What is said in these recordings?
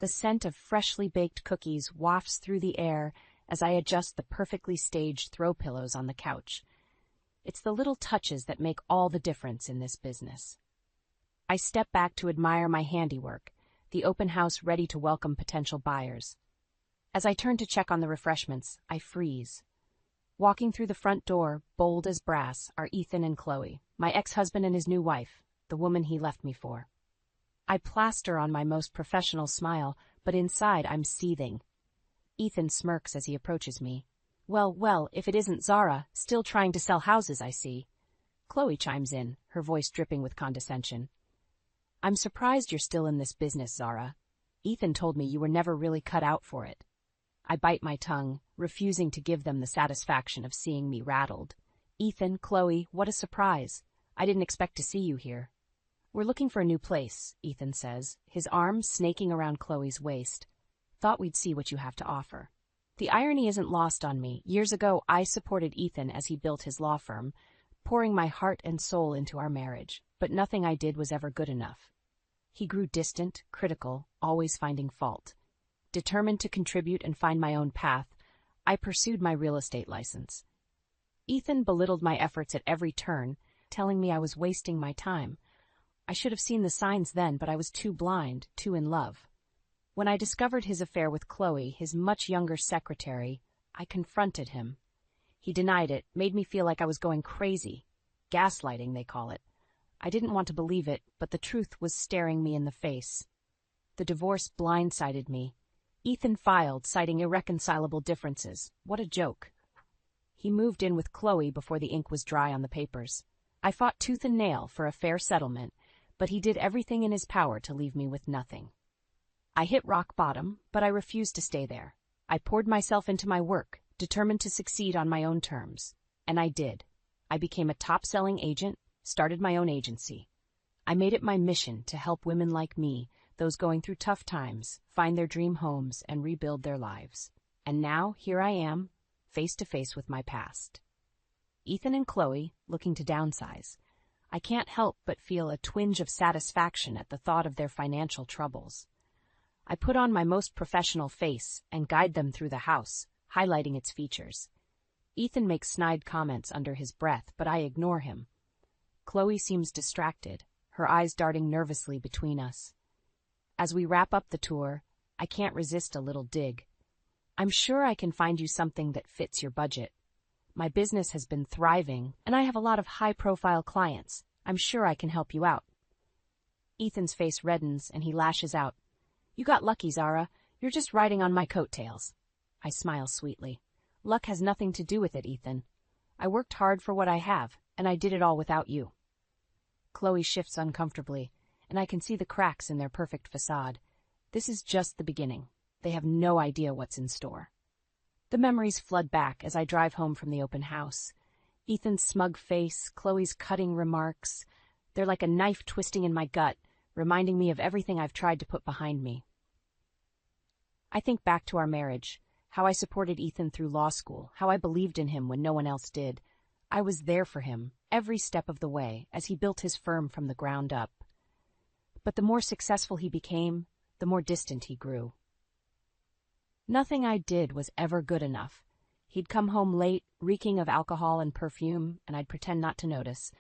The scent of freshly baked cookies wafts through the air as I adjust the perfectly staged throw pillows on the couch. It's the little touches that make all the difference in this business. I step back to admire my handiwork, the open house ready to welcome potential buyers. As I turn to check on the refreshments, I freeze. Walking through the front door, bold as brass, are Ethan and Chloe, my ex-husband and his new wife, the woman he left me for. I plaster on my most professional smile, but inside I'm seething. Ethan smirks as he approaches me. Well, if it isn't Zara, still trying to sell houses, I see. Chloe chimes in, her voice dripping with condescension. I'm surprised you're still in this business, Zara. Ethan told me you were never really cut out for it. I bite my tongue, refusing to give them the satisfaction of seeing me rattled. Ethan, Chloe, what a surprise. I didn't expect to see you here. We're looking for a new place, Ethan says, his arm snaking around Chloe's waist. Thought we'd see what you have to offer. The irony isn't lost on me. Years ago, I supported Ethan as he built his law firm, pouring my heart and soul into our marriage, but nothing I did was ever good enough. He grew distant, critical, always finding fault. Determined to contribute and find my own path, I pursued my real estate license. Ethan belittled my efforts at every turn, telling me I was wasting my time. I should have seen the signs then, but I was too blind, too in love. When I discovered his affair with Chloe, his much younger secretary, I confronted him. He denied it, made me feel like I was going crazy. Gaslighting, they call it. I didn't want to believe it, but the truth was staring me in the face. The divorce blindsided me. Ethan filed, citing irreconcilable differences. What a joke. He moved in with Chloe before the ink was dry on the papers. I fought tooth and nail for a fair settlement, but he did everything in his power to leave me with nothing. I hit rock bottom, but I refused to stay there. I poured myself into my work, determined to succeed on my own terms. And I did. I became a top-selling agent, started my own agency. I made it my mission to help women like me, those going through tough times, find their dream homes and rebuild their lives. And now, here I am, face to face with my past. Ethan and Chloe, looking to downsize. I can't help but feel a twinge of satisfaction at the thought of their financial troubles. I put on my most professional face and guide them through the house, highlighting its features. Ethan makes snide comments under his breath, but I ignore him. Chloe seems distracted, her eyes darting nervously between us. As we wrap up the tour, I can't resist a little dig. I'm sure I can find you something that fits your budget. My business has been thriving, and I have a lot of high-profile clients. I'm sure I can help you out. Ethan's face reddens, and he lashes out. You got lucky, Zara. You're just riding on my coattails. I smile sweetly. Luck has nothing to do with it, Ethan. I worked hard for what I have, and I did it all without you. Chloe shifts uncomfortably, and I can see the cracks in their perfect facade. This is just the beginning. They have no idea what's in store. The memories flood back as I drive home from the open house. Ethan's smug face, Chloe's cutting remarks. They're like a knife twisting in my gut, reminding me of everything I've tried to put behind me. I think back to our marriage, how I supported Ethan through law school, how I believed in him when no one else did. I was there for him, every step of the way, as he built his firm from the ground up. But the more successful he became, the more distant he grew. Nothing I did was ever good enough. He'd come home late, reeking of alcohol and perfume, and I'd pretend not to notice.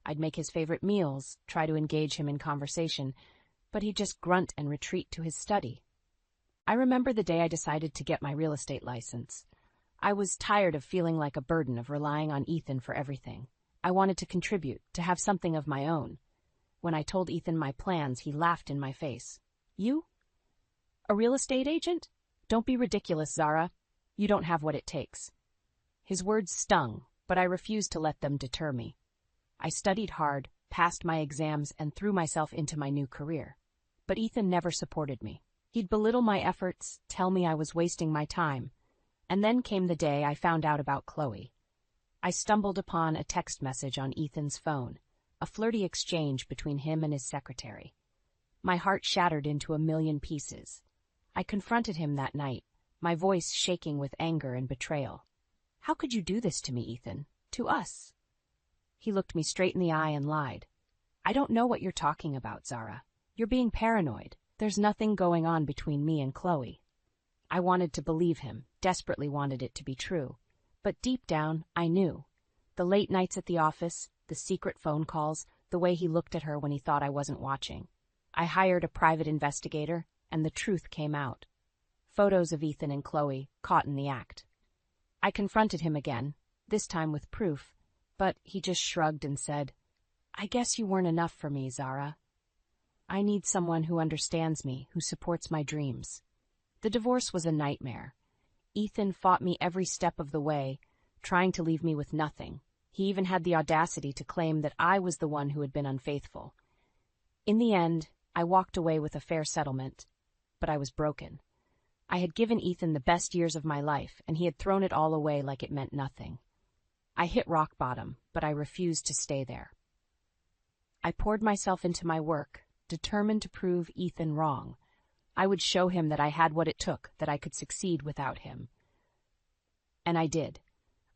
I'd make his favorite meals, try to engage him in conversation, but he'd just grunt and retreat to his study. I remember the day I decided to get my real estate license. I was tired of feeling like a burden, of relying on Ethan for everything. I wanted to contribute, to have something of my own. When I told Ethan my plans, he laughed in my face. You? A real estate agent? Don't be ridiculous, Zara. You don't have what it takes. His words stung, but I refused to let them deter me. I studied hard, passed my exams, and threw myself into my new career. But Ethan never supported me. He'd belittle my efforts, tell me I was wasting my time. And then came the day I found out about Chloe. I stumbled upon a text message on Ethan's phone, a flirty exchange between him and his secretary. My heart shattered into a million pieces. I confronted him that night, my voice shaking with anger and betrayal. How could you do this to me, Ethan? To us? He looked me straight in the eye and lied. I don't know what you're talking about, Zara. You're being paranoid. There's nothing going on between me and Chloe. I wanted to believe him, desperately wanted it to be true. But deep down, I knew. The late nights at the office, the secret phone calls, the way he looked at her when he thought I wasn't watching. I hired a private investigator, and the truth came out. Photos of Ethan and Chloe, caught in the act. I confronted him again, this time with proof, but he just shrugged and said, "I guess you weren't enough for me, Zara. I need someone who understands me, who supports my dreams." The divorce was a nightmare. Ethan fought me every step of the way, trying to leave me with nothing. He even had the audacity to claim that I was the one who had been unfaithful. In the end, I walked away with a fair settlement, but I was broken. I had given Ethan the best years of my life, and he had thrown it all away like it meant nothing. I hit rock bottom, but I refused to stay there. I poured myself into my work, determined to prove Ethan wrong. I would show him that I had what it took, that I could succeed without him. And I did.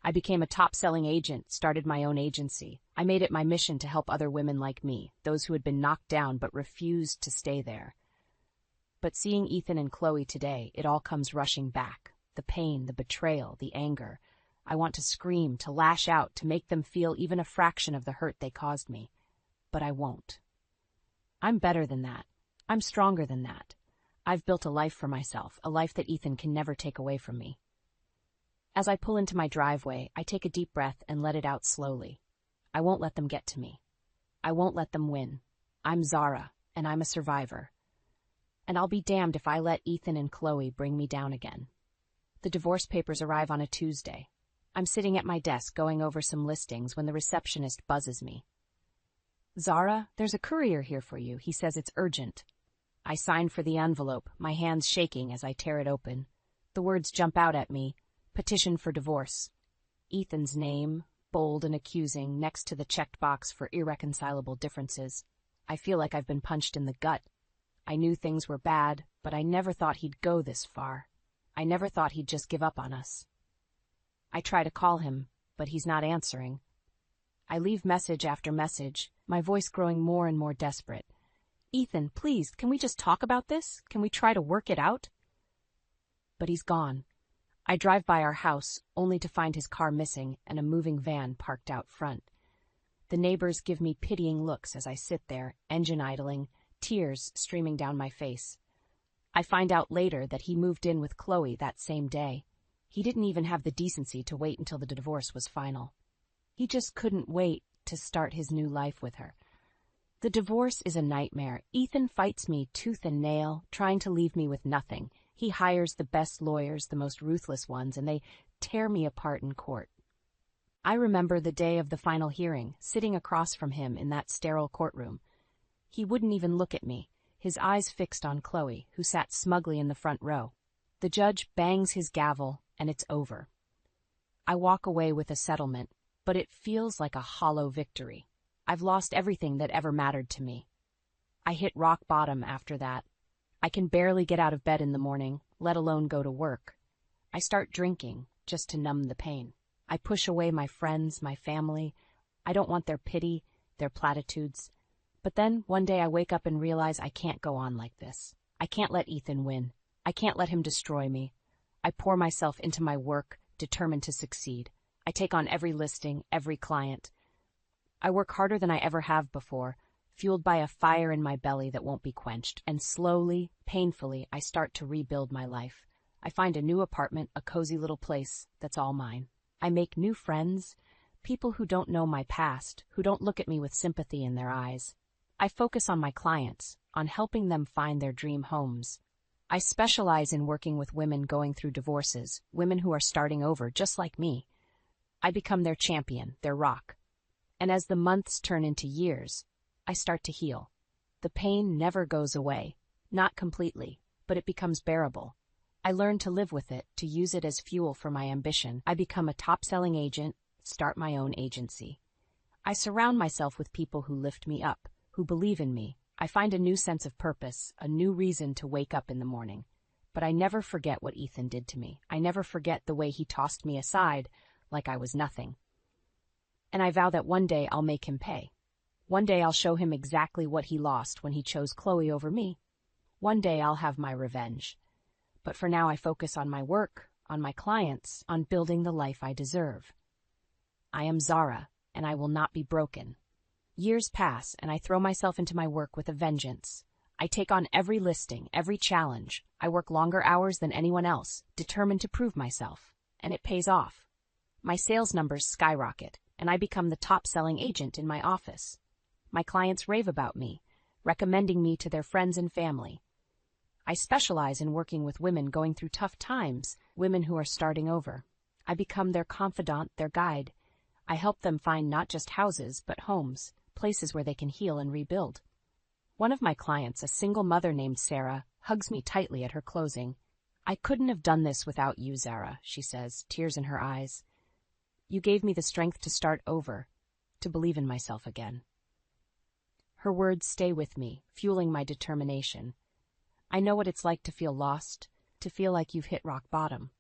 I became a top-selling agent, started my own agency. I made it my mission to help other women like me, those who had been knocked down but refused to stay there. But seeing Ethan and Chloe today, it all comes rushing back. The pain, the betrayal, the anger. I want to scream, to lash out, to make them feel even a fraction of the hurt they caused me. But I won't. I'm better than that. I'm stronger than that. I've built a life for myself, a life that Ethan can never take away from me. As I pull into my driveway, I take a deep breath and let it out slowly. I won't let them get to me. I won't let them win. I'm Zara, and I'm a survivor. And I'll be damned if I let Ethan and Chloe bring me down again. The divorce papers arrive on a Tuesday. I'm sitting at my desk going over some listings when the receptionist buzzes me. "Zara, there's a courier here for you. He says it's urgent." I sign for the envelope, my hands shaking as I tear it open. The words jump out at me: petition for divorce. Ethan's name, bold and accusing, next to the checked box for irreconcilable differences. I feel like I've been punched in the gut. I knew things were bad, but I never thought he'd go this far. I never thought he'd just give up on us. I try to call him, but he's not answering. I leave message after message, my voice growing more and more desperate. "Ethan, please, can we just talk about this? Can we try to work it out?" But he's gone. I drive by our house, only to find his car missing and a moving van parked out front. The neighbors give me pitying looks as I sit there, engine idling, tears streaming down my face. I find out later that he moved in with Chloe that same day. He didn't even have the decency to wait until the divorce was final. He just couldn't wait to start his new life with her. The divorce is a nightmare. Ethan fights me tooth and nail, trying to leave me with nothing. He hires the best lawyers, the most ruthless ones, and they tear me apart in court. I remember the day of the final hearing, sitting across from him in that sterile courtroom. He wouldn't even look at me, his eyes fixed on Chloe, who sat smugly in the front row. The judge bangs his gavel, and it's over. I walk away with a settlement, but it feels like a hollow victory. I've lost everything that ever mattered to me. I hit rock bottom after that. I can barely get out of bed in the morning, let alone go to work. I start drinking, just to numb the pain. I push away my friends, my family. I don't want their pity, their platitudes. But then, one day I wake up and realize I can't go on like this. I can't let Ethan win. I can't let him destroy me. I pour myself into my work, determined to succeed. I take on every listing, every client. I work harder than I ever have before, fueled by a fire in my belly that won't be quenched, and slowly, painfully, I start to rebuild my life. I find a new apartment, a cozy little place that's all mine. I make new friends, people who don't know my past, who don't look at me with sympathy in their eyes. I focus on my clients, on helping them find their dream homes. I specialize in working with women going through divorces, women who are starting over just like me. I become their champion, their rock. And as the months turn into years, I start to heal. The pain never goes away, not completely, but it becomes bearable. I learn to live with it, to use it as fuel for my ambition. I become a top-selling agent, start my own agency. I surround myself with people who lift me up, who believe in me. I find a new sense of purpose, a new reason to wake up in the morning. But I never forget what Ethan did to me. I never forget the way he tossed me aside like I was nothing. And I vow that one day I'll make him pay. One day I'll show him exactly what he lost when he chose Chloe over me. One day I'll have my revenge. But for now I focus on my work, on my clients, on building the life I deserve. I am Zara, and I will not be broken. Years pass, and I throw myself into my work with a vengeance. I take on every listing, every challenge. I work longer hours than anyone else, determined to prove myself. And it pays off. My sales numbers skyrocket, and I become the top-selling agent in my office. My clients rave about me, recommending me to their friends and family. I specialize in working with women going through tough times, women who are starting over. I become their confidant, their guide. I help them find not just houses, but homes, places where they can heal and rebuild. One of my clients, a single mother named Sarah, hugs me tightly at her closing. "I couldn't have done this without you, Zara," she says, tears in her eyes. "You gave me the strength to start over, to believe in myself again." Her words stay with me, fueling my determination. I know what it's like to feel lost, to feel like you've hit rock bottom.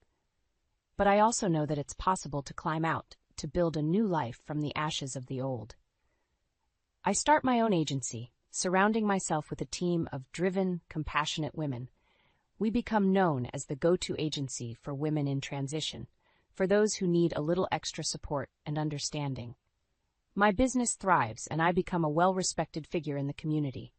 But I also know that it's possible to climb out, to build a new life from the ashes of the old. I start my own agency, surrounding myself with a team of driven, compassionate women. We become known as the go-to agency for women in transition, for those who need a little extra support and understanding. My business thrives, and I become a well-respected figure in the community.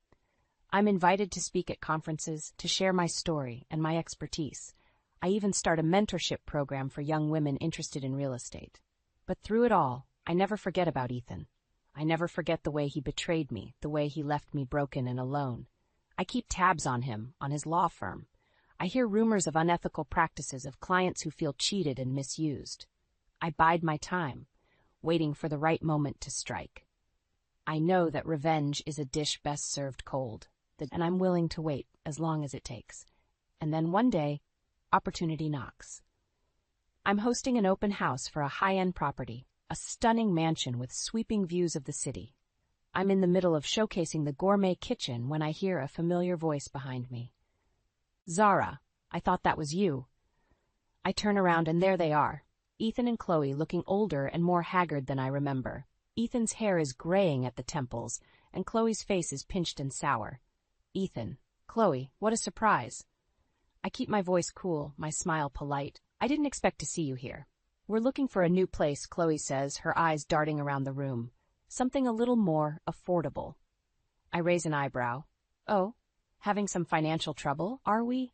I'm invited to speak at conferences, to share my story and my expertise. I even start a mentorship program for young women interested in real estate. But through it all, I never forget about Ethan. I never forget the way he betrayed me, the way he left me broken and alone. I keep tabs on him, on his law firm. I hear rumors of unethical practices, of clients who feel cheated and misused. I bide my time, waiting for the right moment to strike. I know that revenge is a dish best served cold, and I'm willing to wait as long as it takes. And then one day, opportunity knocks. I'm hosting an open house for a high-end property, a stunning mansion with sweeping views of the city. I'm in the middle of showcasing the gourmet kitchen when I hear a familiar voice behind me. "Zara, I thought that was you." I turn around and there they are, Ethan and Chloe, looking older and more haggard than I remember. Ethan's hair is graying at the temples, and Chloe's face is pinched and sour. "Ethan, Chloe, what a surprise." I keep my voice cool, my smile polite. "I didn't expect to see you here." "We're looking for a new place," Chloe says, her eyes darting around the room. "Something a little more affordable." I raise an eyebrow. "Oh, having some financial trouble, are we?"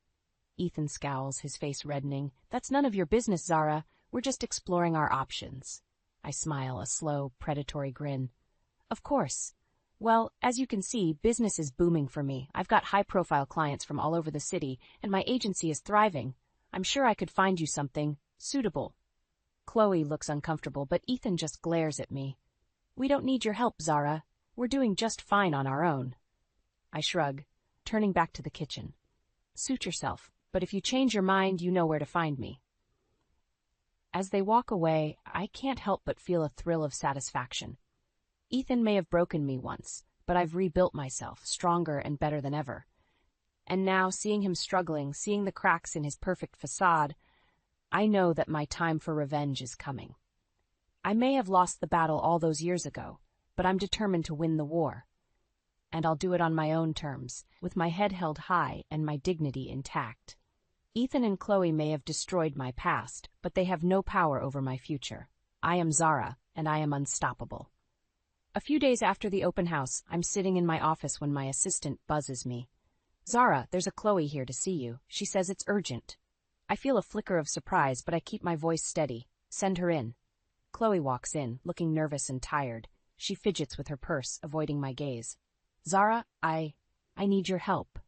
Ethan scowls, his face reddening. "That's none of your business, Zara. We're just exploring our options." I smile, a slow, predatory grin. "Of course. Well, as you can see, business is booming for me. I've got high-profile clients from all over the city, and my agency is thriving. I'm sure I could find you something suitable." Chloe looks uncomfortable, but Ethan just glares at me. "We don't need your help, Zara. We're doing just fine on our own." I shrug, turning back to the kitchen. "Suit yourself, but if you change your mind, you know where to find me." As they walk away, I can't help but feel a thrill of satisfaction. Ethan may have broken me once, but I've rebuilt myself, stronger and better than ever. And now, seeing him struggling, seeing the cracks in his perfect facade, I know that my time for revenge is coming. I may have lost the battle all those years ago, but I'm determined to win the war. And I'll do it on my own terms, with my head held high and my dignity intact. Ethan and Chloe may have destroyed my past, but they have no power over my future. I am Zara, and I am unstoppable. A few days after the open house, I'm sitting in my office when my assistant buzzes me. "Zara, there's a Chloe here to see you. She says it's urgent." I feel a flicker of surprise, but I keep my voice steady. "Send her in." Chloe walks in, looking nervous and tired. She fidgets with her purse, avoiding my gaze. "Zara, I need your help."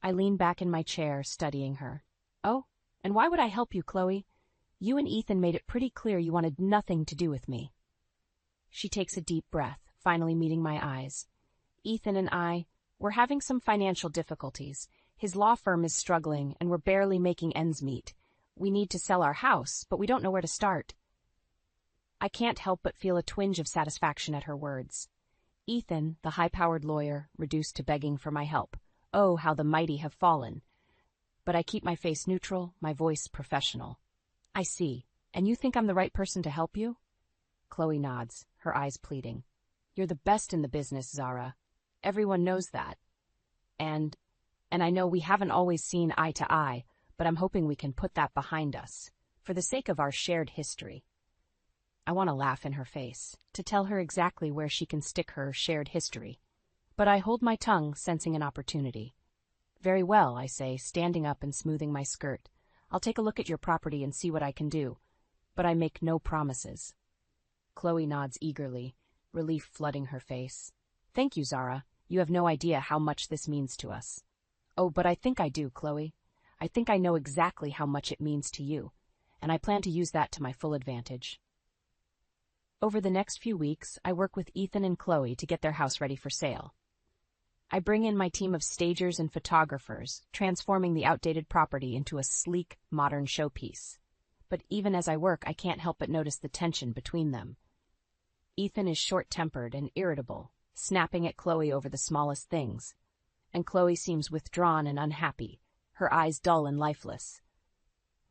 I lean back in my chair, studying her. "Oh, and why would I help you, Chloe? You and Ethan made it pretty clear you wanted nothing to do with me." She takes a deep breath, finally meeting my eyes. "Ethan and we're having some financial difficulties. His law firm is struggling, and we're barely making ends meet. We need to sell our house, but we don't know where to start." I can't help but feel a twinge of satisfaction at her words. Ethan, the high-powered lawyer, reduced to begging for my help. Oh, how the mighty have fallen. But I keep my face neutral, my voice professional. "I see. And you think I'm the right person to help you?" Chloe nods, her eyes pleading. "You're the best in the business, Zara. Everyone knows that. And And I know we haven't always seen eye to eye, but I'm hoping we can put that behind us, for the sake of our shared history. I want to laugh in her face, to tell her exactly where she can stick her shared history. But I hold my tongue, sensing an opportunity. Very well, I say, standing up and smoothing my skirt. I'll take a look at your property and see what I can do. But I make no promises. Chloe nods eagerly, relief flooding her face. Thank you, Zara. You have no idea how much this means to us. Oh, but I think I do, Chloe. I think I know exactly how much it means to you, and I plan to use that to my full advantage. Over the next few weeks, I work with Ethan and Chloe to get their house ready for sale. I bring in my team of stagers and photographers, transforming the outdated property into a sleek, modern showpiece. But even as I work, I can't help but notice the tension between them. Ethan is short-tempered and irritable, snapping at Chloe over the smallest things. And Chloe seems withdrawn and unhappy, her eyes dull and lifeless.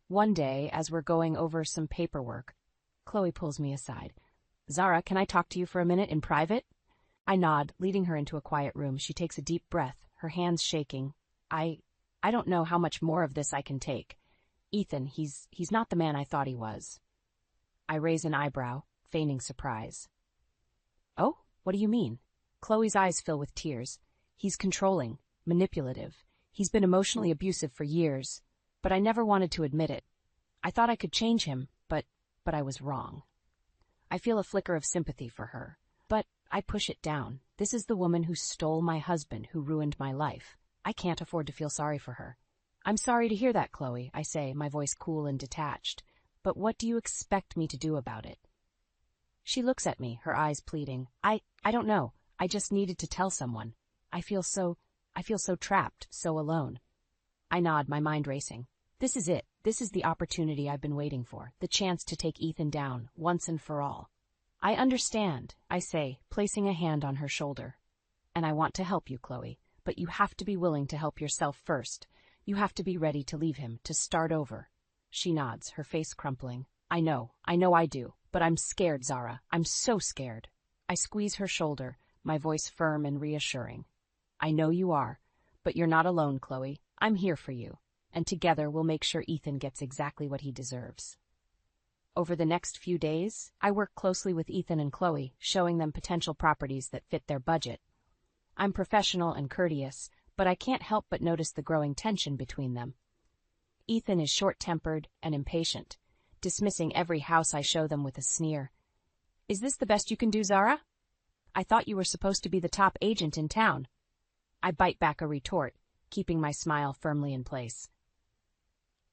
One day, as we're going over some paperwork, Chloe pulls me aside. Zara, can I talk to you for a minute in private? I nod, leading her into a quiet room. She takes a deep breath, her hands shaking. I don't know how much more of this I can take. Ethan, he's not the man I thought he was. I raise an eyebrow, feigning surprise. Oh, what do you mean? Chloe's eyes fill with tears. He's controlling, manipulative. He's been emotionally abusive for years, but I never wanted to admit it. I thought I could change him, but I was wrong. I feel a flicker of sympathy for her, but I push it down. This is the woman who stole my husband, who ruined my life. I can't afford to feel sorry for her. I'm sorry to hear that, Chloe, I say, my voice cool and detached. But what do you expect me to do about it? She looks at me, her eyes pleading. I don't know. I just needed to tell someone. I feel so trapped, so alone. I nod, my mind racing. This is it. This is the opportunity I've been waiting for, the chance to take Ethan down, once and for all. I understand, I say, placing a hand on her shoulder. And I want to help you, Chloe, but you have to be willing to help yourself first. You have to be ready to leave him, to start over. She nods, her face crumpling. I know I do, but I'm scared, Zara. I'm so scared. I squeeze her shoulder, my voice firm and reassuring. I know you are, but you're not alone, Chloe. I'm here for you, and together we'll make sure Ethan gets exactly what he deserves. Over the next few days, I work closely with Ethan and Chloe, showing them potential properties that fit their budget. I'm professional and courteous, but I can't help but notice the growing tension between them. Ethan is short-tempered and impatient, dismissing every house I show them with a sneer. Is this the best you can do, Zara? I thought you were supposed to be the top agent in town. I bite back a retort, keeping my smile firmly in place.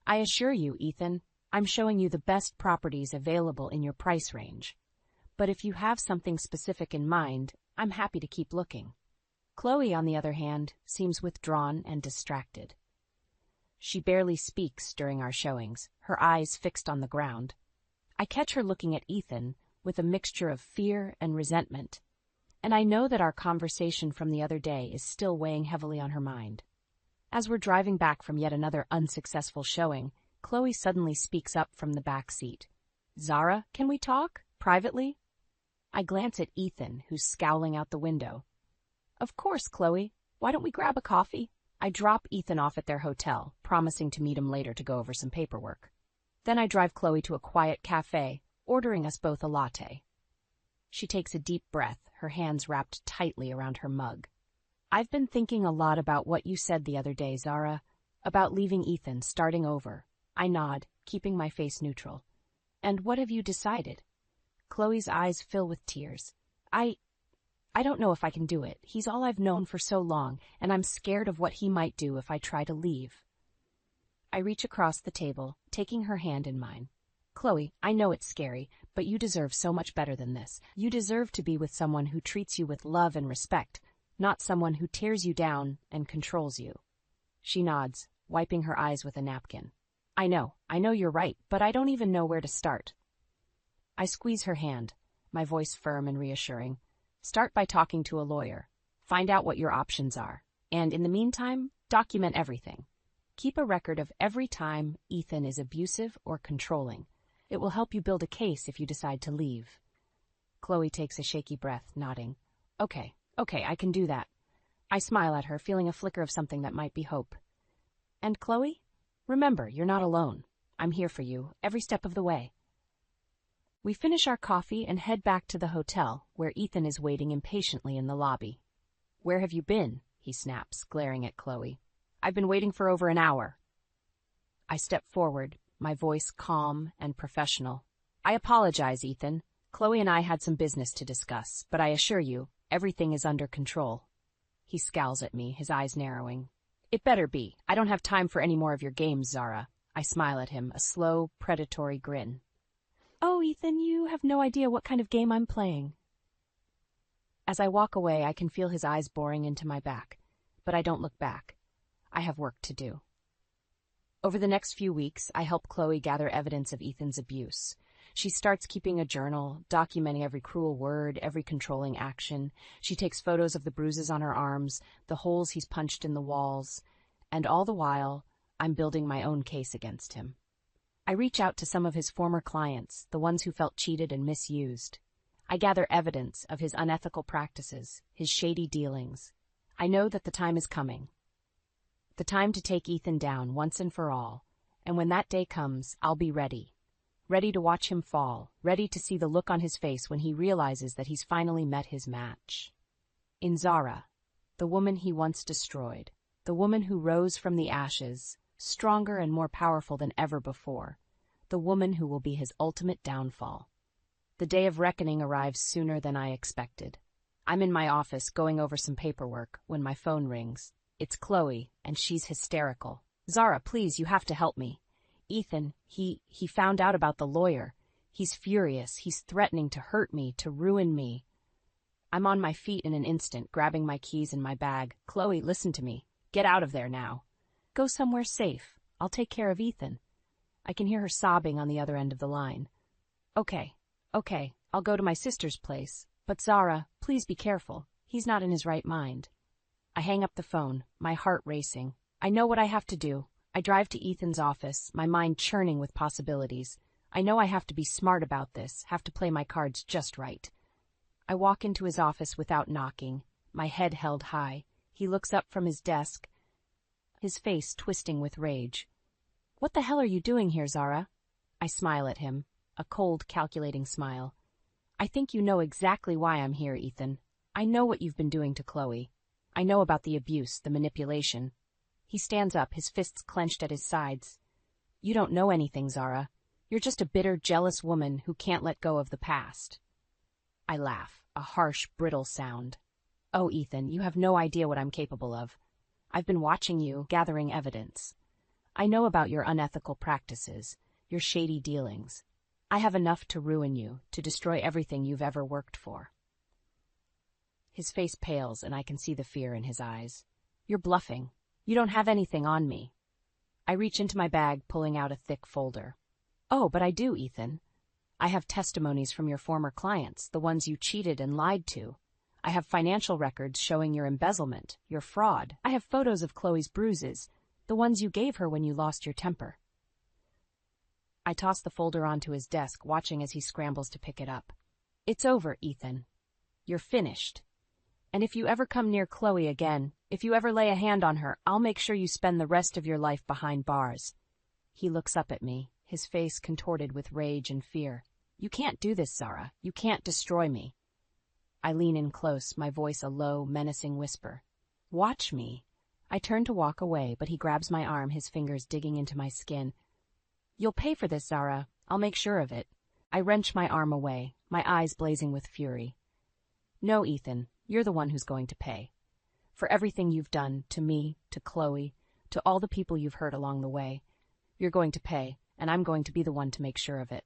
I assure you, Ethan, I'm showing you the best properties available in your price range. But if you have something specific in mind, I'm happy to keep looking. Chloe, on the other hand, seems withdrawn and distracted. She barely speaks during our showings, her eyes fixed on the ground. I catch her looking at Ethan with a mixture of fear and resentment, and I know that our conversation from the other day is still weighing heavily on her mind. As we're driving back from yet another unsuccessful showing, Chloe suddenly speaks up from the back seat. Zara, can we talk? Privately? I glance at Ethan, who's scowling out the window. Of course, Chloe. Why don't we grab a coffee? I drop Ethan off at their hotel, promising to meet him later to go over some paperwork. Then I drive Chloe to a quiet cafe, ordering us both a latte. She takes a deep breath, her hands wrapped tightly around her mug. I've been thinking a lot about what you said the other day, Zara, about leaving Ethan, starting over. I nod, keeping my face neutral. And what have you decided? Chloe's eyes fill with tears. I don't know if I can do it. He's all I've known for so long, and I'm scared of what he might do if I try to leave. I reach across the table, taking her hand in mine. Chloe, I know it's scary, but you deserve so much better than this. You deserve to be with someone who treats you with love and respect, not someone who tears you down and controls you. She nods, wiping her eyes with a napkin. I know you're right, but I don't even know where to start. I squeeze her hand, my voice firm and reassuring. Start by talking to a lawyer. Find out what your options are. And in the meantime, document everything. Keep a record of every time Ethan is abusive or controlling. It will help you build a case if you decide to leave. Chloe takes a shaky breath, nodding. Okay, I can do that. I smile at her, feeling a flicker of something that might be hope. And Chloe? Remember, you're not alone. I'm here for you, every step of the way. We finish our coffee and head back to the hotel, where Ethan is waiting impatiently in the lobby. Where have you been? He snaps, glaring at Chloe. I've been waiting for over an hour. I step forward, my voice calm and professional. I apologize, Ethan. Chloe and I had some business to discuss, but I assure you, everything is under control. He scowls at me, his eyes narrowing. It better be. I don't have time for any more of your games, Zara. I smile at him, a slow, predatory grin. Oh, Ethan, you have no idea what kind of game I'm playing. As I walk away, I can feel his eyes boring into my back, but I don't look back. I have work to do. Over the next few weeks, I help Chloe gather evidence of Ethan's abuse. She starts keeping a journal, documenting every cruel word, every controlling action. She takes photos of the bruises on her arms, the holes he's punched in the walls, and all the while, I'm building my own case against him. I reach out to some of his former clients, the ones who felt cheated and misused. I gather evidence of his unethical practices, his shady dealings. I know that the time is coming. The time to take Ethan down once and for all, and when that day comes, I'll be ready. Ready to watch him fall, ready to see the look on his face when he realizes that he's finally met his match. In Zara, the woman he once destroyed, the woman who rose from the ashes, stronger and more powerful than ever before, the woman who will be his ultimate downfall. The day of reckoning arrives sooner than I expected. I'm in my office going over some paperwork when my phone rings. It's Chloe, and she's hysterical. Zara, please, you have to help me. Ethan, he found out about the lawyer. He's furious. He's threatening to hurt me, to ruin me. I'm on my feet in an instant, grabbing my keys and my bag. Chloe, listen to me. Get out of there now. Go somewhere safe. I'll take care of Ethan. I can hear her sobbing on the other end of the line. Okay, I'll go to my sister's place. But Zara, please be careful. He's not in his right mind. I hang up the phone, my heart racing. I know what I have to do. I drive to Ethan's office, my mind churning with possibilities. I know I have to be smart about this, have to play my cards just right. I walk into his office without knocking, my head held high. He looks up from his desk, his face twisting with rage. What the hell are you doing here, Zara? I smile at him, a cold, calculating smile. I think you know exactly why I'm here, Ethan. I know what you've been doing to Chloe. I know about the abuse, the manipulation. He stands up, his fists clenched at his sides. You don't know anything, Zara. You're just a bitter, jealous woman who can't let go of the past. I laugh, a harsh, brittle sound. Oh, Ethan, you have no idea what I'm capable of. I've been watching you, gathering evidence. I know about your unethical practices, your shady dealings. I have enough to ruin you, to destroy everything you've ever worked for. His face pales, and I can see the fear in his eyes. You're bluffing. You don't have anything on me. I reach into my bag, pulling out a thick folder. Oh, but I do, Ethan. I have testimonies from your former clients, the ones you cheated and lied to. I have financial records showing your embezzlement, your fraud. I have photos of Chloe's bruises, the ones you gave her when you lost your temper. I toss the folder onto his desk, watching as he scrambles to pick it up. It's over, Ethan. You're finished. And if you ever come near Chloe again, if you ever lay a hand on her, I'll make sure you spend the rest of your life behind bars. He looks up at me, his face contorted with rage and fear. You can't do this, Zara. You can't destroy me. I lean in close, my voice a low, menacing whisper. Watch me. I turn to walk away, but he grabs my arm, his fingers digging into my skin. You'll pay for this, Zara. I'll make sure of it. I wrench my arm away, my eyes blazing with fury. No, Ethan, you're the one who's going to pay. For everything you've done, to me, to Chloe, to all the people you've hurt along the way. You're going to pay, and I'm going to be the one to make sure of it.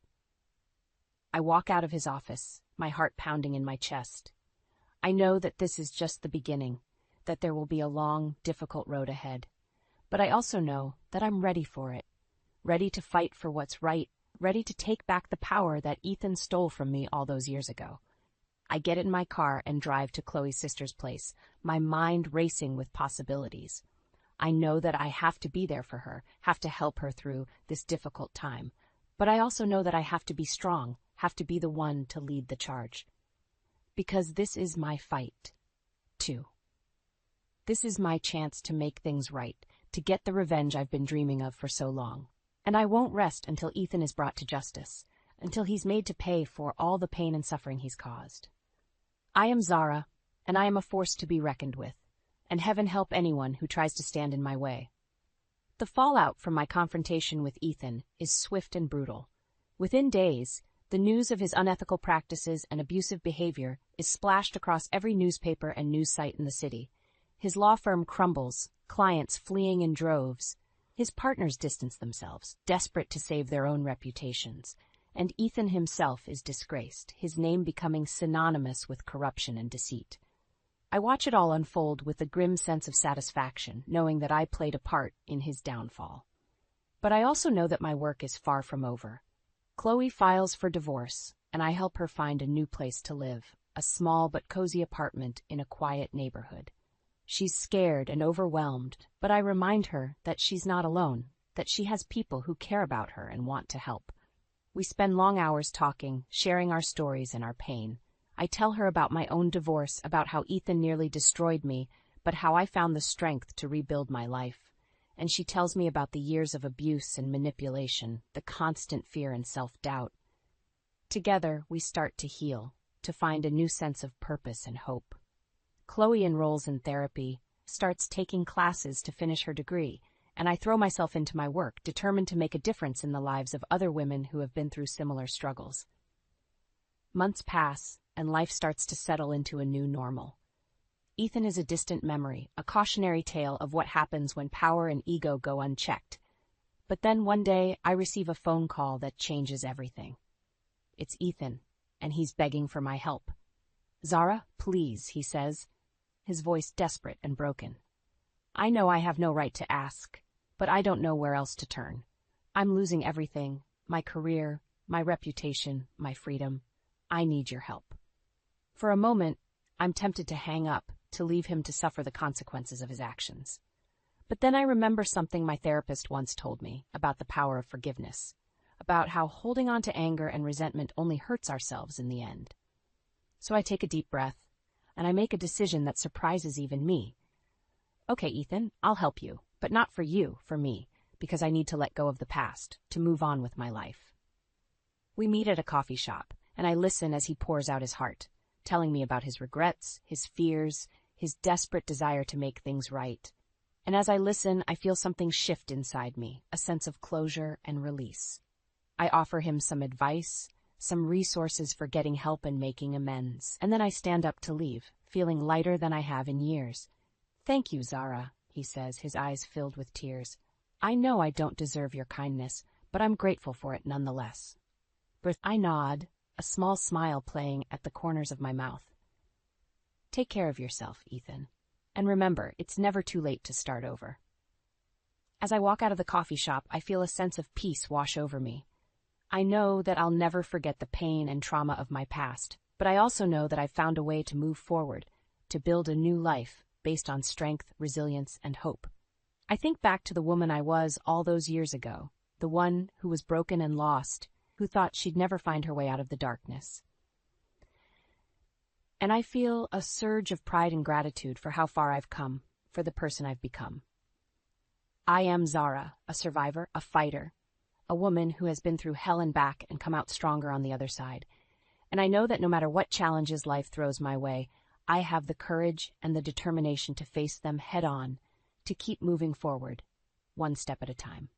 I walk out of his office, my heart pounding in my chest. I know that this is just the beginning, that there will be a long, difficult road ahead. But I also know that I'm ready for it, ready to fight for what's right, ready to take back the power that Ethan stole from me all those years ago. I get in my car and drive to Chloe's sister's place, my mind racing with possibilities. I know that I have to be there for her, have to help her through this difficult time. But I also know that I have to be strong, have to be the one to lead the charge. Because this is my fight, too. This is my chance to make things right, to get the revenge I've been dreaming of for so long. And I won't rest until Ethan is brought to justice, until he's made to pay for all the pain and suffering he's caused. I am Zara, and I am a force to be reckoned with, and heaven help anyone who tries to stand in my way. The fallout from my confrontation with Ethan is swift and brutal. Within days, the news of his unethical practices and abusive behavior is splashed across every newspaper and news site in the city. His law firm crumbles, clients fleeing in droves. His partners distance themselves, desperate to save their own reputations. And Ethan himself is disgraced, his name becoming synonymous with corruption and deceit. I watch it all unfold with a grim sense of satisfaction, knowing that I played a part in his downfall. But I also know that my work is far from over. Chloe files for divorce, and I help her find a new place to live, a small but cozy apartment in a quiet neighborhood. She's scared and overwhelmed, but I remind her that she's not alone, that she has people who care about her and want to help. We spend long hours talking, sharing our stories and our pain. I tell her about my own divorce, about how Ethan nearly destroyed me, but how I found the strength to rebuild my life. And she tells me about the years of abuse and manipulation, the constant fear and self-doubt. Together, we start to heal, to find a new sense of purpose and hope. Chloe enrolls in therapy, starts taking classes to finish her degree, and I throw myself into my work, determined to make a difference in the lives of other women who have been through similar struggles. Months pass, and life starts to settle into a new normal. Ethan is a distant memory, a cautionary tale of what happens when power and ego go unchecked. But then one day, I receive a phone call that changes everything. It's Ethan, and he's begging for my help. "Zara, please," he says, his voice desperate and broken. I know I have no right to ask, but I don't know where else to turn. I'm losing everything, my career, my reputation, my freedom. I need your help. For a moment, I'm tempted to hang up, to leave him to suffer the consequences of his actions. But then I remember something my therapist once told me about the power of forgiveness, about how holding on to anger and resentment only hurts ourselves in the end. So I take a deep breath, and I make a decision that surprises even me. Okay, Ethan, I'll help you, but not for you, for me, because I need to let go of the past, to move on with my life. We meet at a coffee shop, and I listen as he pours out his heart, telling me about his regrets, his fears, his desperate desire to make things right. And as I listen, I feel something shift inside me, a sense of closure and release. I offer him some advice, some resources for getting help and making amends, and then I stand up to leave, feeling lighter than I have in years. "Thank you, Zara," he says, his eyes filled with tears. "I know I don't deserve your kindness, but I'm grateful for it nonetheless." I nod, a small smile playing at the corners of my mouth. Take care of yourself, Ethan. And remember, it's never too late to start over. As I walk out of the coffee shop, I feel a sense of peace wash over me. I know that I'll never forget the pain and trauma of my past, but I also know that I've found a way to move forward, to build a new life based on strength, resilience, and hope. I think back to the woman I was all those years ago, the one who was broken and lost, who thought she'd never find her way out of the darkness. And I feel a surge of pride and gratitude for how far I've come, for the person I've become. I am Zara, a survivor, a fighter, a woman who has been through hell and back and come out stronger on the other side. And I know that no matter what challenges life throws my way, I have the courage and the determination to face them head on, to keep moving forward, one step at a time.